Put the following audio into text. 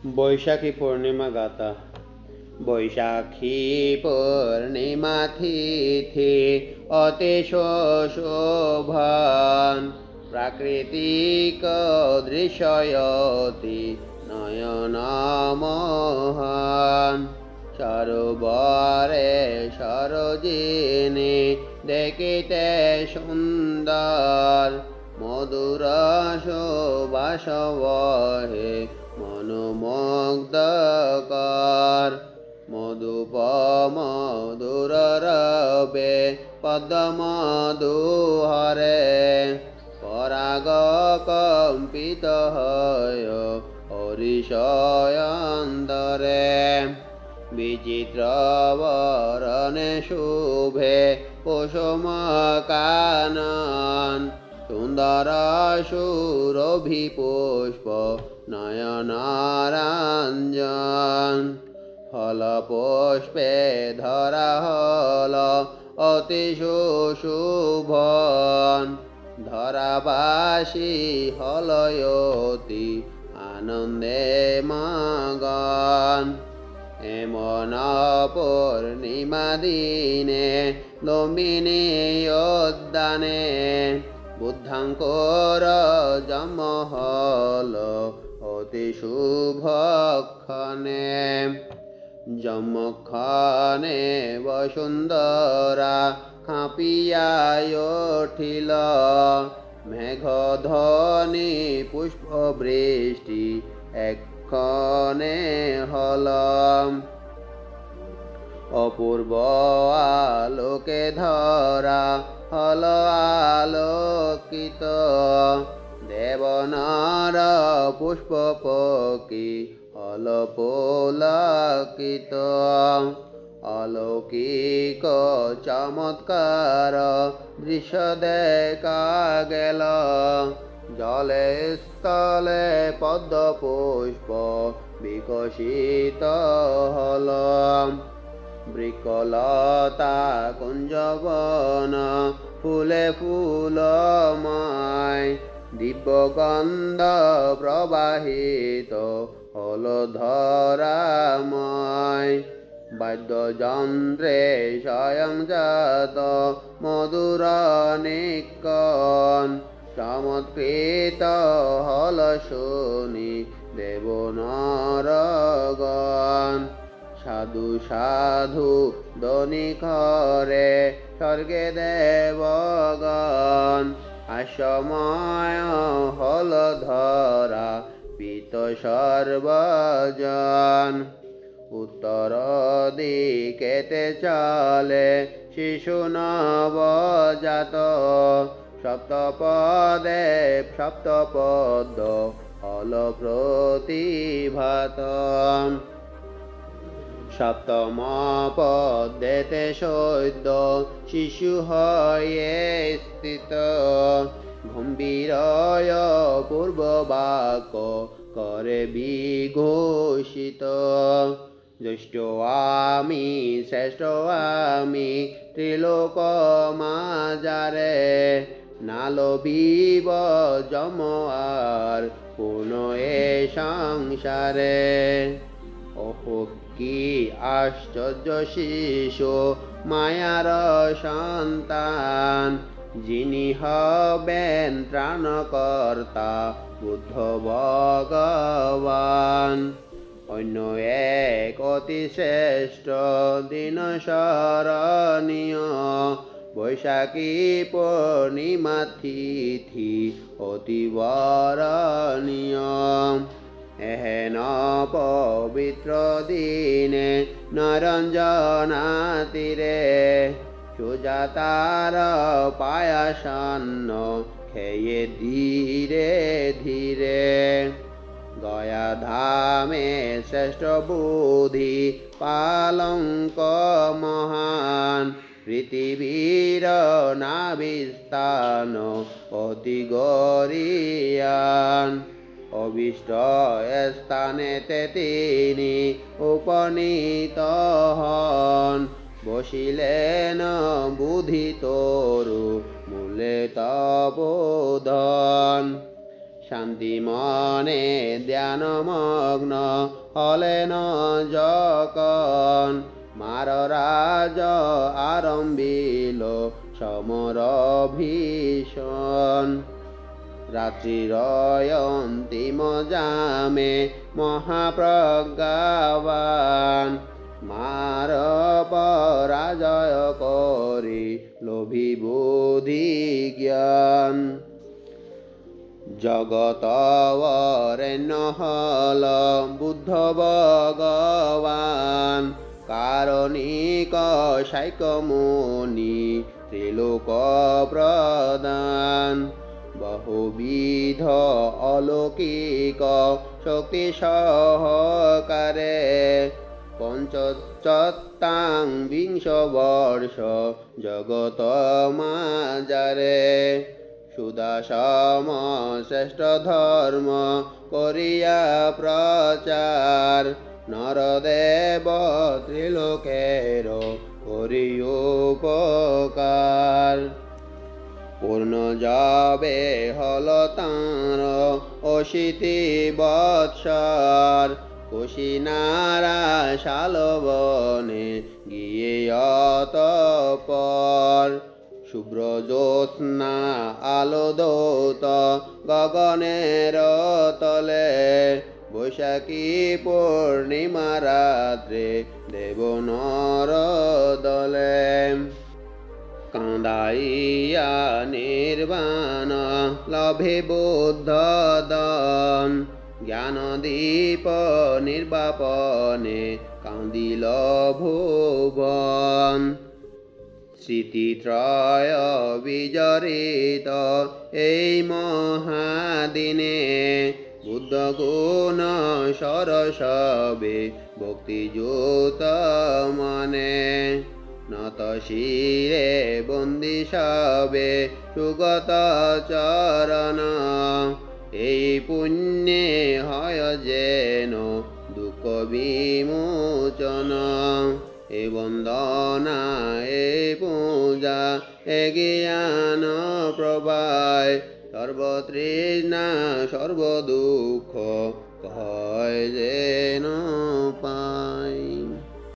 বৈশাখী পূর্ণিমা গাথা। বৈশাখী পূর্ণিমা তিথি অতি শোভান, প্রাকৃতিক দৃশ্যয়তি নয়নমোহন। সরোবরে সরোজিনী দেখিতে সুন্দর, মধুর সুবাস বহে মনোমুগ্ধকর। মধুপ মধুর রবে পদ্ম দুহরে, পরাগ কম্পিত হয় হরিশয়ন্দরে। বিচিত্র বরণে শুভে কুসুম কানন, সুন্দর সুরভি পুষ্প নয়নারঞ্জন। ফল পুষ্পে ধরা হল অতি সুশোভন, ধরাবাসী হলয়তি আনন্দে মগন। এমন পূর্ণিমা দিনে লুম্বিনী উদ্যানে, বুদ্ধাঙ্কুর জন্ম হল অতি শুভক্ষণে। যমক্ষণে বসুন্ধরা কাঁপিয়া উঠিল, মেঘধ্বনি পুষ্প বৃষ্টি এক্ষণে হল। অপূর্ব আলোকে ধরা হল আলোকিত, দেবনার পুষ্প পক্ষী হল পুলকিত। অলৌকিক চমৎকার দৃশ্য দেখা গেল, জলে স্থলে পদ্ম পুষ্প বিকশিত হল। বৃক্ষলতা কুঞ্জবন ফুলে ফুলময়, দিব্যগন্ধ প্রবাহিত হল ধরাময়। বাদ্যযন্ত্রে স্বয়ংজাত মধুর নিক্কণ, চমৎকৃত হল শুনি দেবনরগণ। সাধু সাধু ধ্বনি করে স্বর্গে দেবগণ, হাস্যময় হল ধরা পিত সর্বজন। উত্তর দিকেতে চলে শিশু নবজাত, সপ্তপদে সপ্তপদ হল প্রতিভাত। সপ্তম পদেতে সদ্য শিশু হয়ে স্থিত, গম্ভীর পূর্ব বাক্য করে বিঘোষিত। জ্যেষ্ঠ আমি শ্রেষ্ঠ আমি ত্রিলোক মাঝারে, না লোভিব যম আর পূর্ণ এ সংসারে। ওহো কি আশ্চর্য শিশু মায়ার সন্তান, যিনি হবেন ত্রাণকর্তা বুদ্ধ ভগবান। অন্য এক অতি শ্রেষ্ঠ দিন স্মরণীয়, বৈশাখী পূর্ণিমা তিথি অতি বরণীয়। এহেন পবিত্র দিনে নরঞ্জনা তীরে, সুজাতার পায়াসান্ন খেয়ে ধীরে ধীরে। গয়া ধামে শ্রেষ্ঠ বুদ্ধি পালঙ্ক মহান, পৃথিবীর নাভিস্থান অতি গরিয়ান। অভীষ্ট স্থানেতে তিনি উপনীত হন, বসিলেন বুদ্ধি তরু মূলে তবোধন। শান্তি মনে ধ্যানমগ্ন হলেন যখন মার রাজ আরম্ভিল সমর ভীষণ রাত্রির অন্তিম জামে মহাপ্রজ্ঞাবান মার পরাজয় করি লোভী বুদ্ধি জ্ঞান জগত বরেণ্য হল বুদ্ধ ভগবান কারণিক শাক্য মুনি ত্রিলোক প্রদান বহুবিধ অলৌকিক শক্তি সহকারে পঞ্চচত্তাং বিংশ বর্ষ জগত মাজারে সুদাসম শ্রেষ্ঠ ধর্ম করিয়া প্রচার নরদেব ত্রিলোকের করি উপকার পূর্ণ যাবে হল তাঁর অশীতি বৎসর কুশিনারা শালবনে গিয়ে অতঃপর শুভ্র জ্যোৎস্না আলো দৌত গগনের তলে বৈশাখী পূর্ণিমা রাত্রে দেব নর দলে কাঁদাইয়া নির্বাণ লভে বুদ্ধ দন জ্ঞান দীপ নির্বাপনে কান্দিল ভুবন স্মৃতিত্রয় বিজড়িত এই মহাদিনে বুদ্ধ গুণ সরসবে ভক্তিযুত মনে নত শিরে বন্দি সবে সুগত চরণ এই পুণ্যে হয় যেন দুঃখ বিমোচন এ বন্দনা এ পূজা এ জ্ঞান প্রবায় সর্বতৃষ্ণা সর্বদুঃখ কয় যেন পায়।